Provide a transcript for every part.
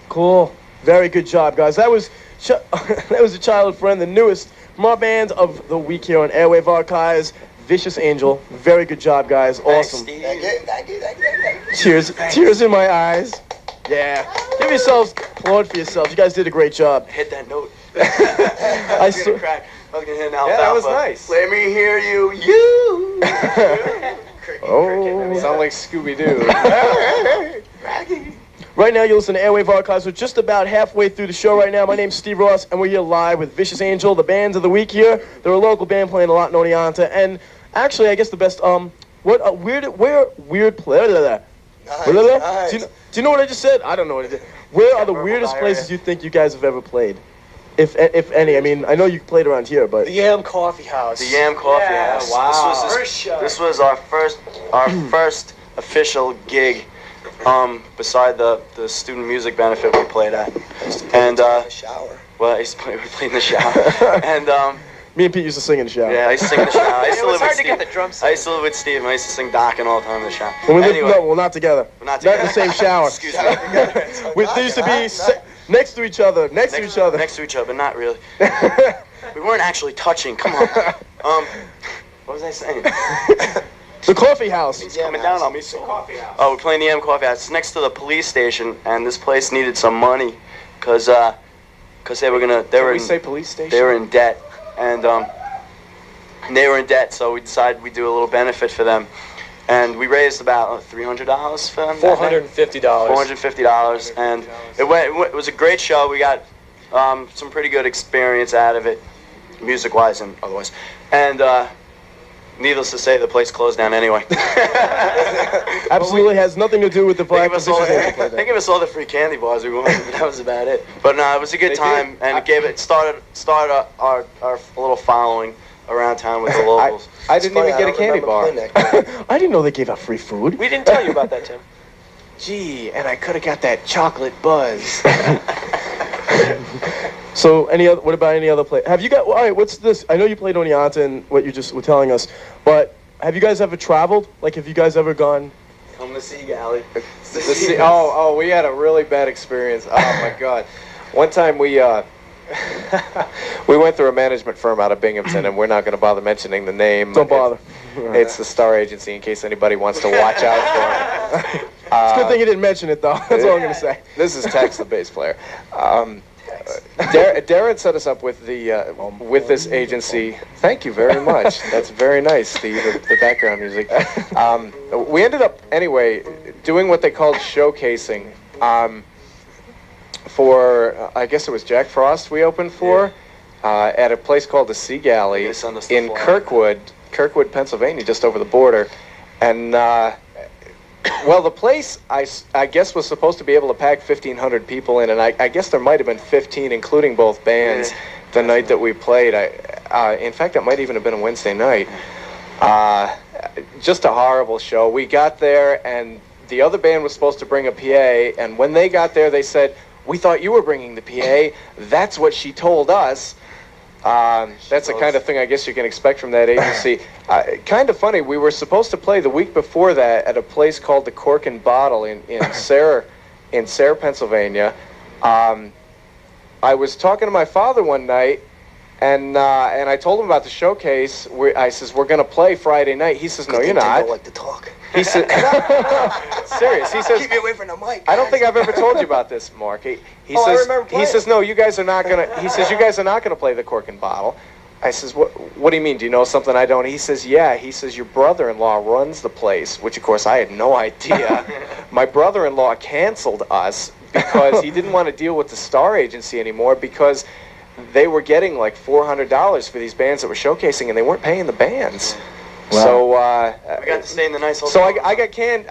Cool. Very good job, guys. That was that was a childhood friend, the newest from our band of the week here on Airwave Archives, Vicious Angel. Very good job, guys. Awesome. Thank you. Cheers. Tears in my eyes. Yeah. Give yourselves applaud for yourselves. You guys did a great job. Hit that note. I saw. Crack. Yeah, that was nice. Let me hear you. You. Oh. Sound like Scooby-Doo. Right now, you listen to Airwave Archives. We're just about halfway through the show right now. My name's Steve Ross, and we're here live with Vicious Angel, the bands of the week here. They're a local band playing a lot in Oneonta, and actually, I guess the best, weird play. Nice. Do you know what I just said? I don't know what it is. Where are the weirdest places you think you guys have ever played? If any. I mean, I know you played around here, but... The Yam Coffee House. The Yam Coffee House. Wow. This was our first official gig, beside the student music benefit we played at. And the shower. well, we played in the shower. And me and Pete used to sing in the shower. yeah, I used to sing in the shower. I used to It was live hard with to get Steve. the drum set. I used to live with Steve, and I used to sing Dockin' all the time in the shower. When we lived, Anyway, no, well, not together. we're not Not in together. the same shower. Excuse me. They used to be next to each other. Next to each other. Next to each other, but not really. We weren't actually touching. Come on. What was I saying? The coffee house. He's coming down on me. Oh, we're playing the M Coffee House. It's next to the police station, and this place needed some money, cause they were police station? They were in debt, and they were in debt, so we decided we'd do a little benefit for them, and we raised about $300 for them. $450. $450, and it was a great show. We got some pretty good experience out of it, music-wise and otherwise, and needless to say, the place closed down anyway. Absolutely has nothing to do with the They black gave us all position. they gave us all the free candy bars we wanted, but that was about it. But no, it was a good time, and it started our little following around town with the locals. I didn't even get a candy bar. I didn't know they gave out free food. We didn't tell you about that, Tim. Gee, and I could have got that chocolate buzz. So, what about any other play? Have you got? All right, what's this? I know you played Oneonta and what you just were telling us, but have you guys ever traveled? Like, have you guys ever gone? Come to see Galley. We had a really bad experience. Oh my God! One time we went through a management firm out of Binghamton, and we're not going to bother mentioning the name. Don't bother. It's the Star Agency, in case anybody wants to watch out for it. It's a good thing you didn't mention it, though. That's all I'm gonna say. This is Tex, the bass player. Darren set us up with with this agency. Thank you very much. That's very nice. The background music. We ended up anyway doing what they called showcasing for I guess it was Jack Frost we opened for at a place called the Sea Galley in Kirkwood, Pennsylvania, just over the border, and. Well, the place, I guess, was supposed to be able to pack 1,500 people in, and I guess there might have been 15, including both bands, the night that we played. In fact, it might even have been a Wednesday night. Just a horrible show. We got there, and the other band was supposed to bring a PA, and when they got there, they said, "We thought you were bringing the PA." That's what she told us. That's the kind of thing I guess you can expect from that agency. Kind of funny, we were supposed to play the week before that at a place called the Cork and Bottle in Sayre, Pennsylvania. I was talking to my father one night, and I told him about the showcase. I says, "We're going to play Friday night." He says, "No, you're not." I don't like to talk. He said, "Serious?" He says, "Keep me away from the mic." I don't think I've ever told you about this, Mark. He I says, remember playing. he says, "No, you guys are not gonna." He says, "You guys are not gonna play the Cork and Bottle." I says, "What do you mean? Do you know something I don't?" He says, "Yeah." He says, "Your brother-in-law runs the place," which of course I had no idea. My brother-in-law canceled us because he didn't want to deal with the Star Agency anymore because they were getting like $400 for these bands that were showcasing, and they weren't paying the bands. Wow. So We got to stay in the nice hotel. so I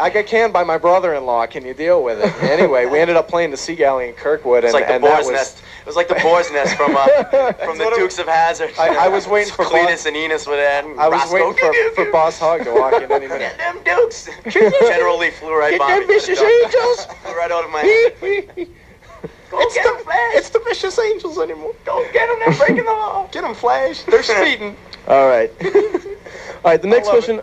got canned by my brother-in-law. Can you deal with it? Anyway, we ended up playing the Sea Galley in Kirkwood, It's like the and boar's that was. nest. It was like the boar's nest from the Dukes of Hazzard. I was waiting for Cletus and Enos with that. And I was Roscoe. waiting for Boss Hogg to walk in any minute. Get them Dukes. General Lee flew right by me. Vicious Angels. Flew right out of my head. It's get 'em, Flash. It's the Vicious Angels anymore. Go get them. They're breaking the law. Get him, Flash. They're speeding. All right. All right, the next question,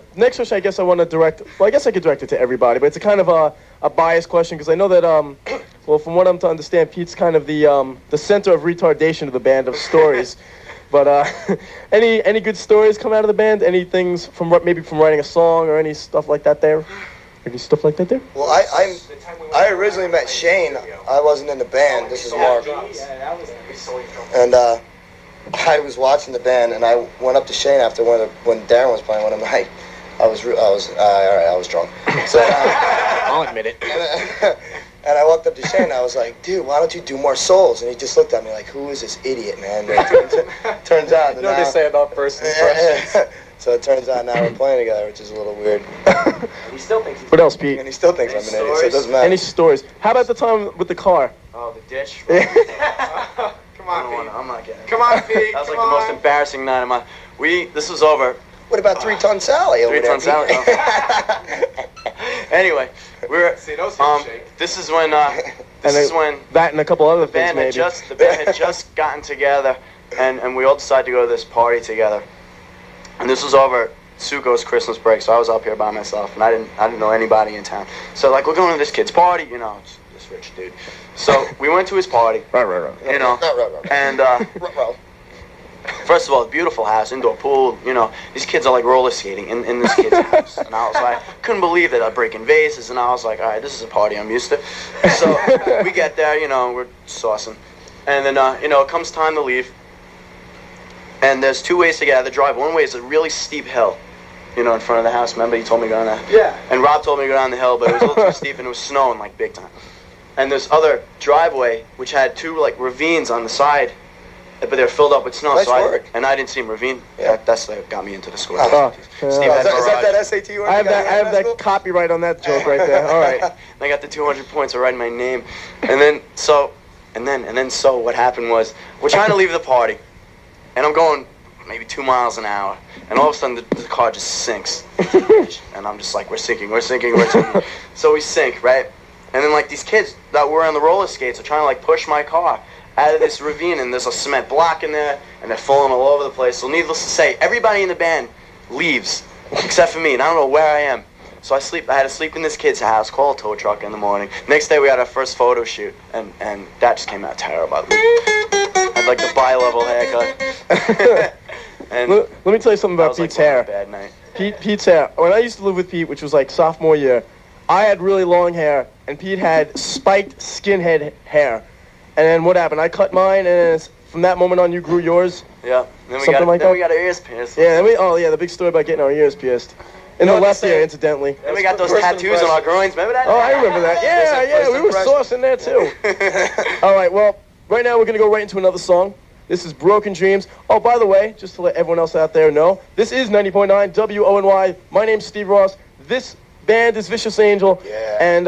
I guess I want to direct, well, I guess I could direct it to everybody, but it's a kind of a biased question, because I know that, Well, from what I'm to understand, Pete's kind of the center of retardation of the band of stories. But any good stories come out of the band? Any things from maybe from writing a song or any stuff like that there? Any stuff like that there? Well, I originally met Shane. I wasn't in the band. This is Mark. And I was watching the band, and I went up to Shane after when Darren was playing. When I'm like, I was drunk. So I'll admit it. And I walked up to Shane, and I was like, dude, why don't you do more solos? And he just looked at me like, who is this idiot, man? And turns out that You know what they say about first impressions. So it turns out now we're playing together, which is a little weird. He still thinks What else, Pete? And he still thinks I'm an idiot, so it doesn't matter. Any stories? How about the time with the car? Oh, the ditch. Come on, Pete. I'm not getting it. Come on, Pete. That was like the most embarrassing night of my. This was over. What about 3-Ton Sally over 3-Ton there? Sally. Anyway, we're. See, those hips shake. This is when. This is when That and a couple other the things, band maybe. the band had just gotten together, and we all decided to go to this party together. And this was over Suko's Christmas break, so I was up here by myself, and I didn't know anybody in town. So like, we're going to this kid's party, you know, it's this rich dude. So we went to his party, Right. you know, and first of all, beautiful house, indoor pool, you know, these kids are like roller skating in this kid's house. And I was like, couldn't believe that I'm breaking vases, and I was like, all right, this is a party I'm used to. So we get there, you know, we're saucing. And then, you know, it comes time to leave. And there's two ways to get out of the drive. One way is a really steep hill, you know, in front of the house. Remember, you told me to go down there? Yeah. And Rob told me to go down the hill, but it was a little too steep, and it was snowing, like, big time. And this other driveway, which had two, like, ravines on the side, but they're filled up with snow. Nice so work. I didn't see ravine. Yeah. That's what got me into the school. Oh, Steve yeah. had Is that barrage. that SAT work? I have you got that. I have in that school? copyright on that joke right there. All right. And I got the 200 points for writing my name. And then so what happened was, we're trying to leave the party, and I'm going maybe 2 miles an hour, and all of a sudden the car just sinks. And I'm just like, we're sinking. So we sink, right? And then like these kids that were on the roller skates are trying to like push my car out of this ravine, and there's a cement block in there, and they're falling all over the place. So needless to say, everybody in the band leaves, except for me, and I don't know where I am. So I had to sleep in this kid's house, call a tow truck in the morning. Next day we had our first photo shoot, and that just came out terrible. I had like the bi-level haircut. And Let me tell you something that about was like Pete's one hair. bad night. Pete's hair. When I used to live with Pete, which was like sophomore year, I had really long hair, and Pete had spiked skinhead hair. And then what happened? I cut mine, and from that moment on, you grew yours. Yeah. Then Something like that? we got our ears pierced. Yeah. The big story about getting our ears pierced. In You know the what left they ear, say? incidentally. Then we got those First tattoos on our groins. Remember that? Oh, I remember that. Yeah, we were saucing there too. All right, well, right now we're going to go right into another song. This is Broken Dreams. Oh, by the way, just to let everyone else out there know, this is 90.9 WONY. My name's Steve Ross. This band is Vicious Angel. Yeah. And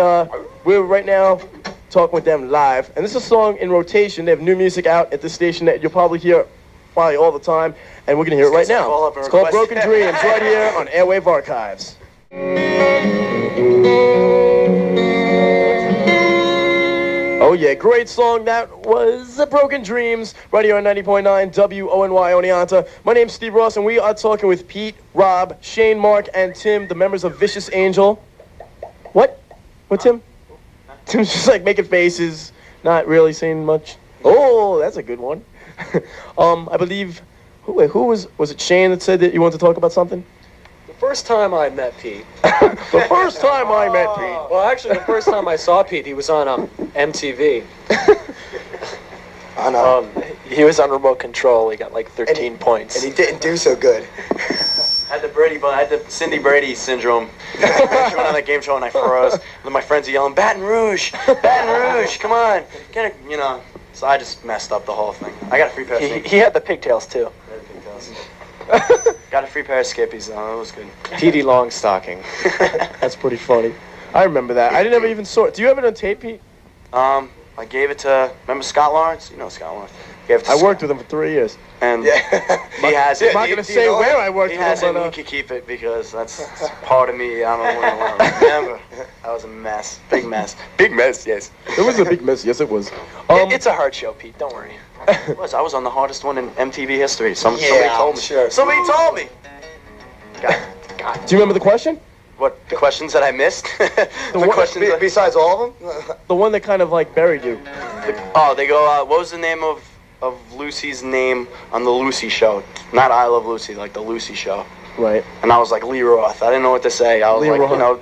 we're right now talking with them live. And this is a song in rotation. They have new music out at this station that you'll probably hear all the time. And we're going to hear it right now. Call up and It's called request Broken it. Dreams right here on Airwave Archives. Oh yeah, great song. That was Broken Dreams right here on 90.9 WONY Oneonta. My name's Steve Ross, and we are talking with Pete, Rob, Shane, Mark, and Tim, the members of Vicious Angel. What? What, Tim? Tim's just like making faces, not really saying much. Oh, that's a good one. I believe, who was it Shane that said that you wanted to talk about something? The first time I met Pete. The first time I met Pete. Well, actually, the first time I saw Pete, he was on MTV. I know. He was on remote control. He got like 13 points. And he didn't do so good. I had the Cindy Brady syndrome. She went on that game show and I froze. And then my friends are yelling, Baton Rouge, come on. Get it, you know. So I just messed up the whole thing. I got a free pair of sneakers. He had the pigtails too. Got a free pair of skippies, though. It was good. Petey Longstocking. That's pretty funny. I remember that. I never even saw it. Do you have it on tape, Pete? I gave it to, remember Scott Lawrence? You know Scott Lawrence. Gave it to I Scott. worked with him for 3 years. And Yeah. he has it. I'm not going to say where I worked He with has it, him, and you but can keep it because that's part of me. I don't want to remember. That was a mess. Big mess. Big mess, yes. it was a big mess. Yes, it was. It's a hard show, Pete. Don't worry. It was. I was on the hardest one in MTV history. Somebody Yeah, told me. sure. Somebody told me. God. Do you remember the question? What, the questions that I missed? Besides all of them? The one that kind of like buried you. They go, what was the name of Lucy's name on the Lucy show? Not I Love Lucy, like the Lucy show. Right. And I was like, Lee Roth. I didn't know what to say. I was Lee like, Roth. you know,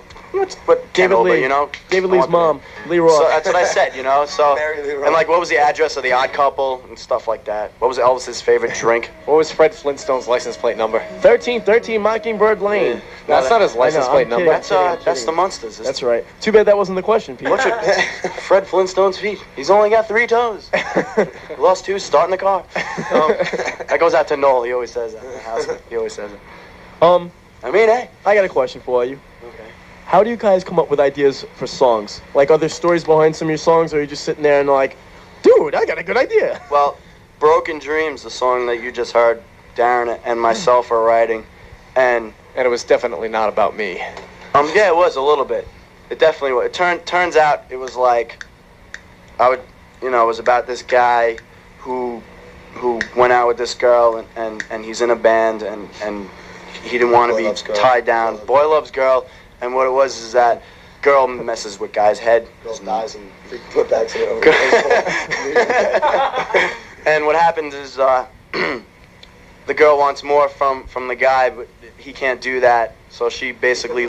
what Kendall, but, you know. David Lee's mom, Lee Roth. So that's what I said, you know. So Mary Lee Roth. and like, what was the address of the Odd Couple and stuff like that? What was Elvis's favorite drink? What was Fred Flintstone's license plate number? 1313 Mockingbird Lane. That's not his license plate I'm number. kidding. That's the Munsters. That's right. Too bad that wasn't the question, Pete. What's your Fred Flintstone's feet? He's only got 3 toes. He lost 2 starting the car. That goes out to Noel. He always says that in the house. He always says it. I mean, hey. I got a question for you. Okay. How do you guys come up with ideas for songs? Like, are there stories behind some of your songs, or are you just sitting there and like, dude, I got a good idea? Well, Broken Dreams, the song that you just heard, Darren and myself are writing, and And it was definitely not about me. yeah, it was a little bit. It definitely was. Turns out it was like, it was about this guy who went out with this girl, and he's in a band, and he didn't want to be tied down. Boy loves girl, and what it was is that girl messes with guy's head. Girl dies and put back to it. And what happens is the girl wants more from the guy, but he can't do that. So she basically,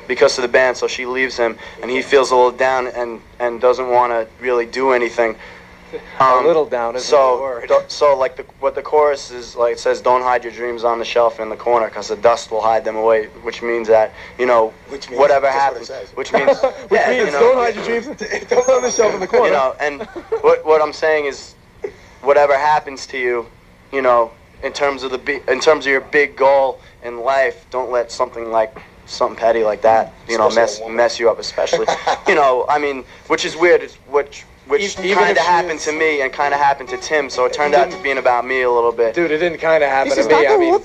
because of the band, so she leaves him, and he feels a little down and doesn't want to really do anything. A little down isn't the word. So like what the chorus is like, it says, "Don't hide your dreams on the shelf in the corner, because the dust will hide them away," which means that whatever happens, which means don't hide your dreams. Don't on the shelf in the corner. And what I'm saying is, whatever happens to you, in terms of your big goal in life, don't let something petty like that, mess you up, especially, which is weird, which kind of happened to me and kind of happened to Tim, so it turned out to being about me a little bit. Dude, it didn't kind of happen to me. I mean,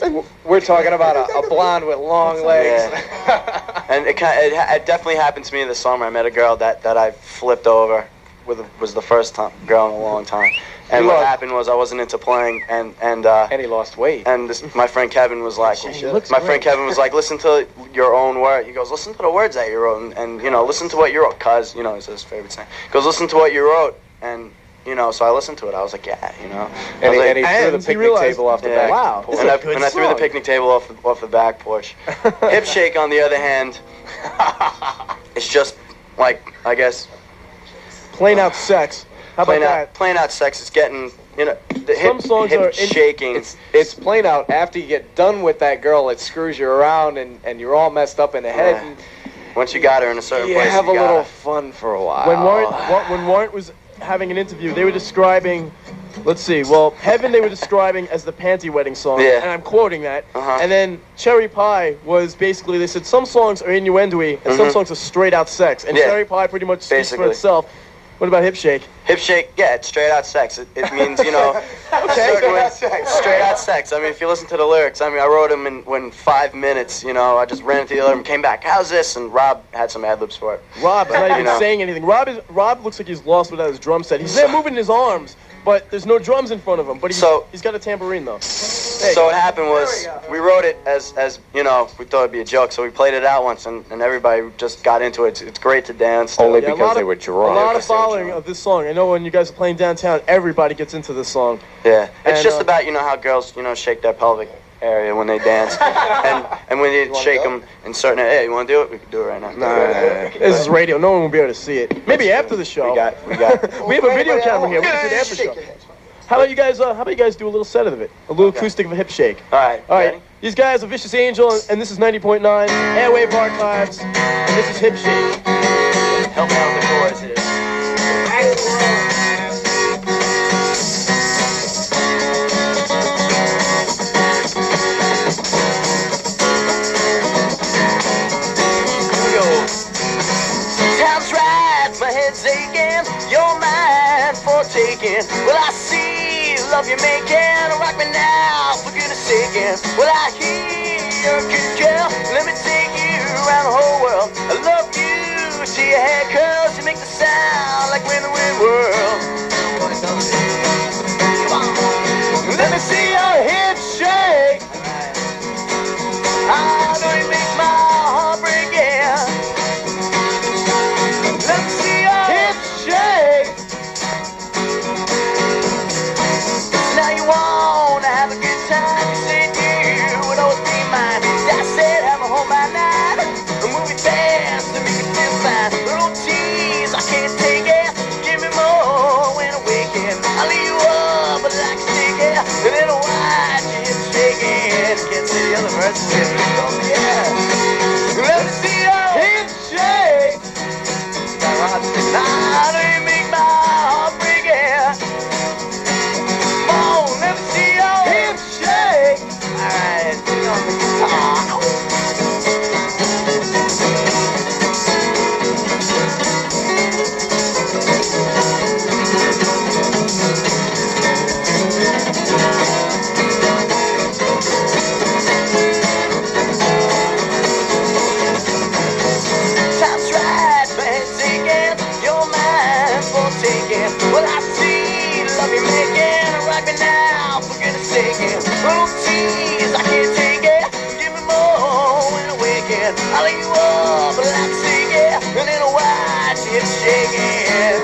we're talking about a blonde with long legs. Yeah. And it definitely happened to me in the summer. I met a girl that I flipped over was the first girl in a long time. And what happened was I wasn't into playing, and he lost weight. And my friend Kevin was like, listen to your own word. He goes, listen to the words that you wrote, and listen to what you wrote, cuz, it's his favorite saying. He goes, listen to what you wrote, and so I listened to it. I was like, yeah, And he threw the picnic table off the back. Wow. And I threw the picnic table off the back porch. Hip Shake, on the other hand, it's just like, I guess, plain out sex. How about that? Plain out sex is getting, the Some songs are shaking. It's plain out. After you get done with that girl, it screws you around, and you're all messed up in the head. Yeah. Once you got her in a certain you place, have a little fun for a while. When Warrant was having an interview, they were describing, Heaven they were describing as the panty wedding song, and I'm quoting that. And then Cherry Pie was basically, they said some songs are innuendo-y and some songs are straight out sex, and Cherry Pie pretty much speaks for itself. What about Hip Shake? Hip Shake, yeah, it's straight out sex. It means, straight out sex. I mean, if you listen to the lyrics, I wrote them in 5 minutes, I just ran into the other and came back. How's this? And Rob had some ad-libs for it. Rob is not even saying anything. Rob looks like he's lost without his drum set. He's there moving his arms, but there's no drums in front of him. But he's got a tambourine, though. So what happened was, we wrote it as we thought it'd be a joke, so we played it out once, and everybody just got into it. It's great to dance. Only because they were drunk. A lot of following of this song. I know when you guys are playing downtown, everybody gets into this song. Yeah, it's just about, how girls, shake their pelvic area when they dance, and when you shake them in certain areas. Hey, you want to do it? We can do it right now. No. This is radio. No one will be able to see it. Maybe after the show. We got. We have a video camera here. We can do it after the show. How about you guys do a little set of it? A little acoustic of a Hip Shake. All right. These guys are Vicious Angel, and this is 90.9 Airwave Archives, and this is Hip Shake. Help me out with the chorus here. Time's right, my head's aching, your mind forsaken. Well, I see love you making, rock me now, for goodness sake. Well, I hear you're a good girl, let me take you around the whole world. I love you, see your hair curls, you make the sound like when the wind whirls. Let me see your hips shake. I know you make my heart break, yeah. Let me see your hip shake. Now do you make my heart break? Yeah. Come on, let me see your hip shake. All right, sing on the guitar. Well, I see love you making rock me now, for goodness sake. Little tease, I can't take it. Give me more when I wake it. I'll lay you up like sing it, and in a white hip shaking.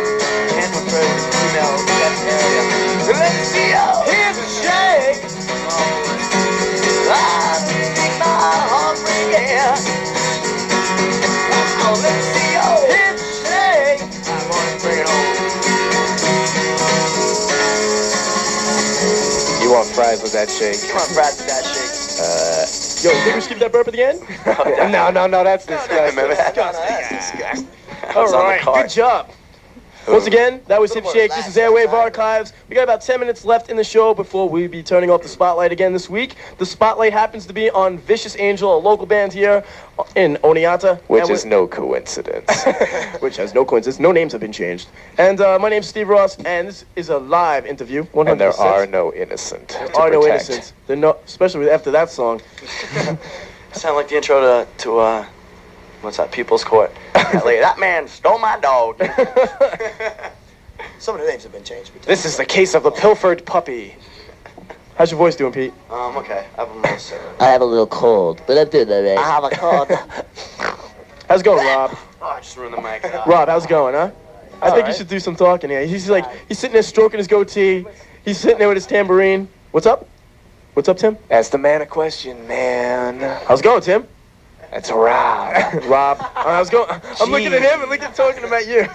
And my first female that area. Let me see your hip shake. I make my heart break. Oh, let me see your hip shake. I want to bring it home. You want fries with that shake? Come on, Brad, with that shake. Yo, you think we skip that burp at the end? No, that's disgusting. Disgusting. All right, good job. Once again, that was Hip Shake. This is Airwave Archives. We got about 10 minutes left in the show before we be turning off the spotlight again this week. The spotlight happens to be on Vicious Angel, a local band here in Oneonta. Which is no coincidence. Which has no coincidence. No names have been changed. And my name's Steve Ross, and this is a live interview. 100%. And there are no innocent. There are no innocents. They're no, especially after that song. Sound like the intro to what's that? People's Court. That man stole my dog. Some of the names have been changed. This is the case of the pilfered puppy. How's your voice doing, Pete? Okay. I have a little I have a little cold, but I'm doing all right. I have a cold. How's it going, Rob? Oh, I just ruined the mic. Rob, how's it going, huh? I think you should do some talking here. He's sitting there stroking his goatee. He's sitting there with his tambourine. What's up? What's up, Tim? Ask the man a question, man. How's it going, Tim? That's Rob. Rob. How's it going? I'm looking at him and talking about you.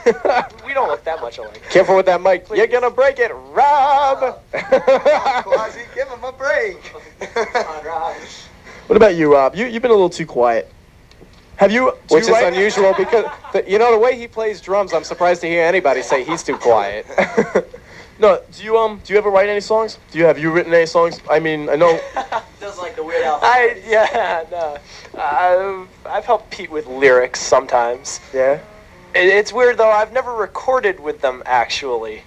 We don't look that much alike. Careful with that mic. Please. You're gonna break it, Rob. Quasi, give him a break. What about you, Rob? You've been a little too quiet. Have you? Which is unusual because the way he plays drums, I'm surprised to hear anybody say he's too quiet. No, do you ever write any songs? Have you written any songs? I mean, I know. Does like the Weird Al. I've helped Pete with lyrics sometimes. Yeah. It's weird though. I've never recorded with them actually.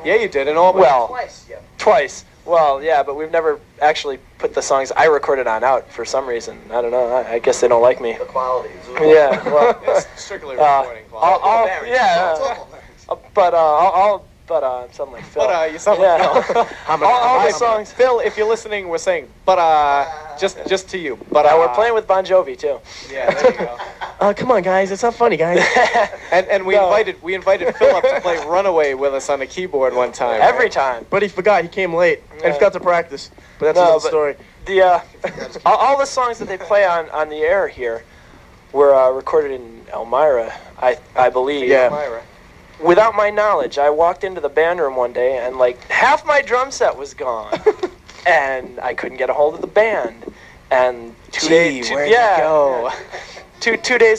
Yeah, you did in Albany. Well, Twice, yeah. twice. Well, yeah, but we've never actually put the songs I recorded on out for some reason. I don't know. I guess they don't like me. The quality. Yeah. Well, it's strictly recording. I'm something like Phil. You sound like Phil. All the songs. Phil, if you're listening, we're saying, just to you. But we're playing with Bon Jovi too. Yeah, there you go. Come on, guys. It's not funny, guys. and we invited Phil up to play Runaway with us on the keyboard one time. Every time. But he forgot. He came late and forgot to practice. But that's another story. All the songs that they play on the air here were recorded in Elmira, I believe. Yeah. Elmira. Without my knowledge, I walked into the band room one day and like half my drum set was gone, and I couldn't get a hold of the band. And two days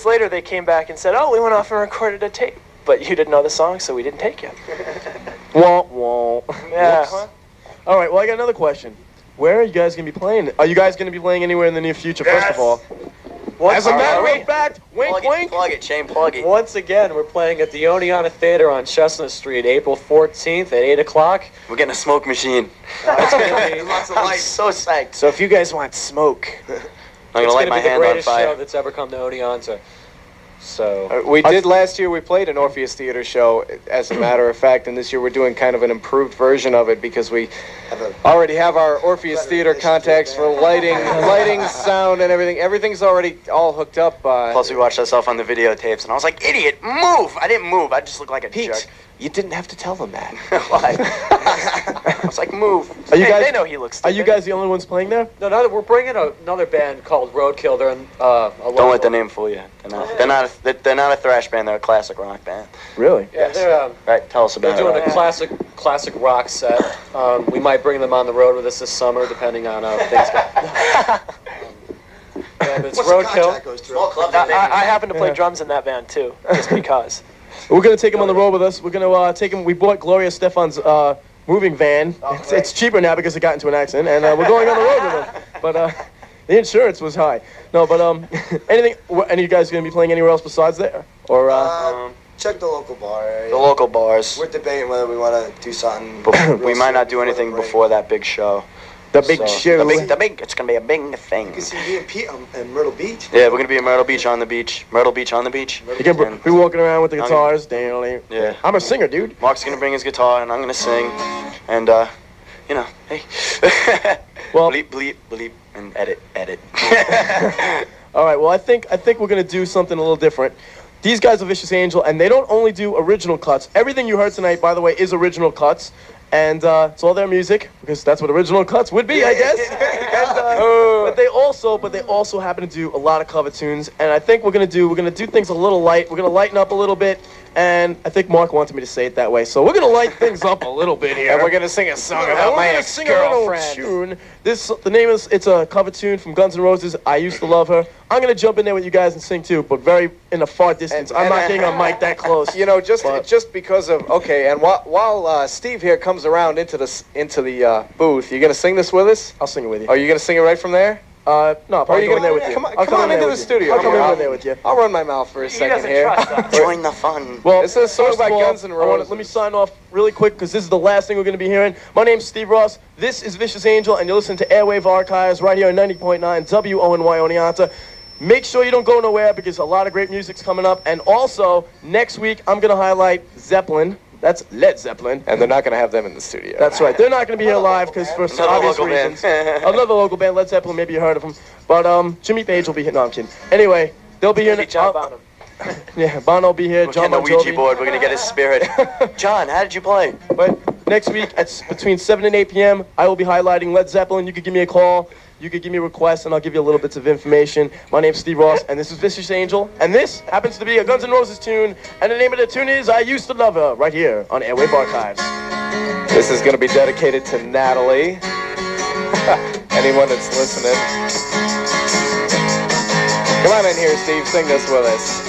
later, they came back and said, "Oh, we went off and recorded a tape, but you didn't know the song, so we didn't take it." Wah. Yeah. All right. Well, I got another question. Where are you guys gonna be playing? Are you guys gonna be playing anywhere in the near future? First of all. As a matter of fact, wink, wink. Plug it, Shane, plug it. Once again, we're playing at the Oneonta Theater on Chestnut Street, April 14th at 8 o'clock. We're getting a smoke machine. It's going to be Lots of I'm lights. so psyched. So if you guys want smoke, I'm gonna light my hand on the greatest fire. show that's ever come to Oneonta. So we did last year. We played an Orpheus Theater show, as a matter of fact, and this year we're doing kind of an improved version of it because we already have our Orpheus Theater contacts for lighting, sound, and everything. Everything's already all hooked up. Plus, we watched ourselves on the videotapes, and I was like, "Idiot, move!" I didn't move. I just looked like a Pete, jerk. you didn't have to tell them that. Why? I was like, "Move." Are you guys? they know he looks Are stupid. you guys the only ones playing there? No, we're bringing another band called Roadkill. They're in, Don't let the name fool you. They're not a thrash band. They're a classic rock band. Really? Yeah, they're Right. Tell us about they're doing it. a classic rock set. We might bring them on the road with us this summer, depending on how things go. Yeah, but it's What's the roadkill. contract goes through? I happen to play drums in that band too, just because. We're gonna take him on the road with us. We're gonna take him. We bought Gloria Stefan's moving van. It's cheaper now because it got into an accident, and we're going on the road with him. But the insurance was high. No, but anything? Any of you guys gonna be playing anywhere else besides there? Or check the local bar area. The local bars. We're debating whether we want to do something. But we real might soon not do the anything break. before that big show. the big So, show? it's gonna be a big thing. You can see me and Pete in Myrtle Beach. Yeah, we're gonna be in Myrtle Beach on the beach. Myrtle Beach on the beach. You can be walking around with the I'm- guitars. Yeah. I'm a singer, dude. Mark's gonna bring his guitar and I'm gonna sing, and you know, hey, Well- bleep, bleep, bleep, and edit. All right. Well, I think we're gonna do something a little different. These guys are Vicious Angel, and they don't only do original cuts. Everything you heard tonight, by the way, is original cuts, and it's all their music because that's what original cuts would be, I guess. And, but they also happen to do a lot of cover tunes, and I think we're gonna do things a little light. We're gonna lighten up a little bit, and I think Mark wanted me to say it that way, so we're gonna light things up a little bit here. And we're gonna sing a song And about we're my gonna sing a little ex-girlfriend. tune. The name is, it's a cover tune from Guns N' Roses. I Used to Love Her. I'm gonna jump in there with you guys and sing too, but very in a far distance. I'm not getting on mic that close. You know, just But- because of and while Steve here comes around into the booth, you gonna sing this with us? I'll sing it with you. Are you gonna sing it right from there? No, I'll Or are probably you go in gonna there with you. come I'll on in there into the with you. studio? I'll come I'll- in there with you. I'll run my mouth for a second doesn't here. trust us. Join the fun. Well, This is a song first by of all, Guns N' Roses. Let me sign off really quick because this is the last thing we're going to be hearing. My name's Steve Ross. This is Vicious Angel, and you're listening to Airwave Archives right here on 90.9 WONY Oneonta. Make sure you don't go nowhere because a lot of great music's coming up. And also, next week, I'm going to highlight Zeppelin. That's Led Zeppelin. And they're not gonna have them in the studio. That's right. They're not going to be here live because for some Another obvious local band. reasons. Another local band, Led Zeppelin. Maybe you heard of them. But Jimmy Page will be here. No, I'm kidding. Anyway, they'll be here. John Bonham. Yeah, Bono will be here. We're John getting the Bon Ouija Jovi. board. We're gonna get his spirit. John, how did you play? But next week at between 7 and 8 p.m., I will be highlighting Led Zeppelin. You could give me a call. You could give me a request, and I'll give you a little bits of information. My name's Steve Ross, and this is Vicious Angel. And this happens to be a Guns N' Roses tune. And the name of the tune is I Used to Love Her, right here on Airwave Archives. This is gonna be dedicated to Natalie. Anyone that's listening. Come on in here, Steve. Sing this with us.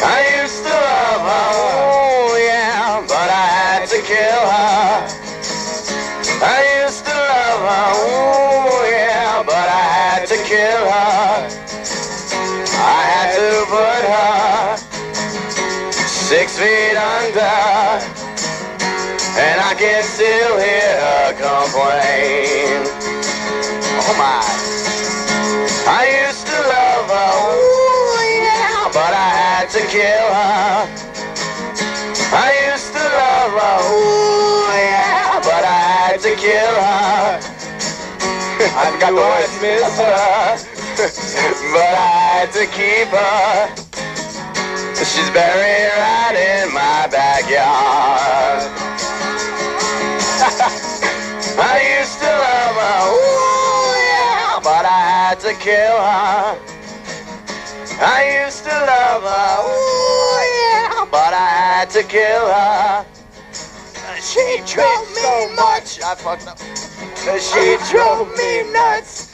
I used to love her, oh yeah, but I had to kill her. I used to love her, oh yeah, but I had to kill her. I had to put her 6 feet under, and I can still hear her complain. Oh my. I used to love her, ooh, yeah, but I had to kill her. I used to love her, ooh, yeah, but I had to kill her. I got the words, miss her, but I had to keep her. She's buried right in my backyard. I used to love her, ooh, yeah, but I had to kill her. I used to love her, ooh, yeah, but I had to kill her. She drove me so much. I fucked up. She drove me nuts.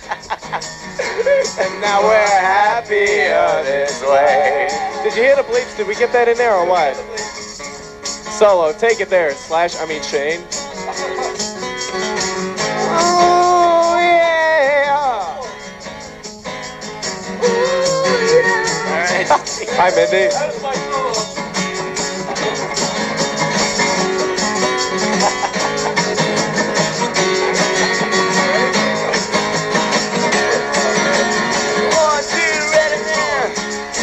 And now we're happier this way. Did you hear the bleeps? Did we get that in there or what? Solo, take it there. Shane. Oh yeah. All right. Hi, Mindy.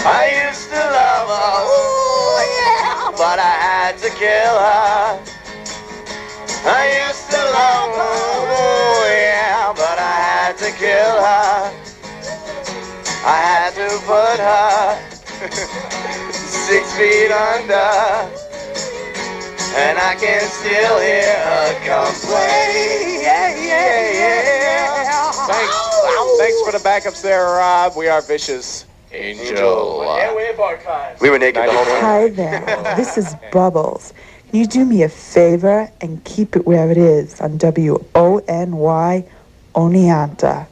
I used to love her, ooh, yeah, but I had to kill her. I used to love her, ooh, yeah, but I had to kill her. I had to put her 6 feet under, and I can still hear her complain. Yeah. Thanks for the backups there, Rob. We are Vicious Angel. Airwave Archives. We were naked the whole time. Hi there, this is Bubbles. Can you do me a favor and keep it where it is on WONY Oneonta?